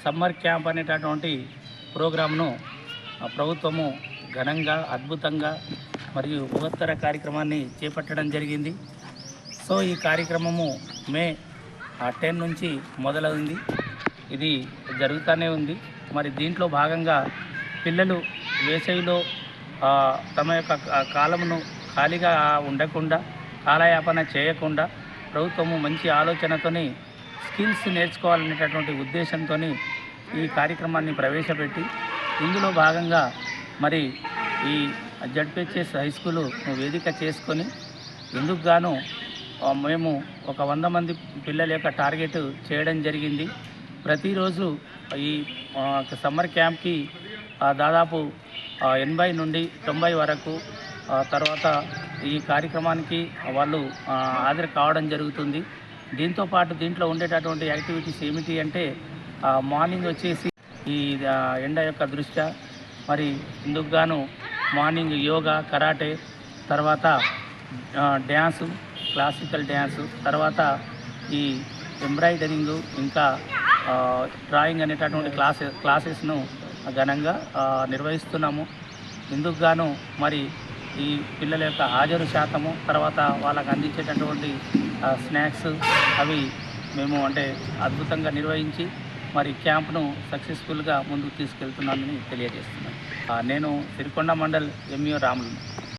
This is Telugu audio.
సమ్మర్ క్యాంప్ అనేటటువంటి ప్రోగ్రామ్ను ప్రభుత్వము ఘనంగా అద్భుతంగా మరియు బృహత్తర కార్యక్రమాన్ని చేపట్టడం జరిగింది. సో ఈ కార్యక్రమము మే 10 నుంచి మొదలైంది. ఇది జరుగుతూనే ఉంది. మరి దీంట్లో భాగంగా పిల్లలు వేసవిలో తమ యొక్క కాలమును ఖాళీగా ఉండకుండా, కాలయాపన చేయకుండా ప్రభుత్వము మంచి ఆలోచనతోని స్కిల్స్ నేర్చుకోవాలనేటటువంటి ఉద్దేశంతో ఈ కార్యక్రమాన్ని ప్రవేశపెట్టి, ఇందులో భాగంగా మరి ఈ జడ్పిహెచ్ఎస్ హై స్కూలు వేదిక చేసుకొని ఇందుకు గాను మేము ఒక 100 మంది పిల్లల యొక్క టార్గెట్ చేయడం జరిగింది. ప్రతిరోజు ఈ సమ్మర్ క్యాంప్కి దాదాపు 80 నుండి 90 వరకు తర్వాత ఈ కార్యక్రమానికి వాళ్ళు హాజరు కావడం జరుగుతుంది. దీంతోపాటు దీంట్లో ఉండేటటువంటి యాక్టివిటీస్ ఏమిటి అంటే మార్నింగ్ వచ్చేసి ఈ ఎండ యొక్క దృష్ట్యా మరి ఇందుకు గాను మార్నింగ్ యోగా, కరాటే, తర్వాత డ్యాన్సు, క్లాసికల్ డ్యాన్సు, తర్వాత ఈ ఎంబ్రాయిడరింగు, ఇంకా డ్రాయింగ్ అనేటటువంటి క్లాసెస్ను ఘనంగా నిర్వహిస్తున్నాము. ఇందుకు గాను మరి ఈ పిల్లల యొక్క హాజరు శాతము, తర్వాత వాళ్ళకు అందించేటటువంటి స్నాక్స్ అవి మేము అద్భుతంగా నిర్వహించి మరి క్యాంప్ను సక్సెస్ఫుల్గా ముందుకు తీసుకెళ్తున్నానని తెలియజేస్తున్నాను. నేను సిరికొండ మండల్ ఎంఈఓ రాములు.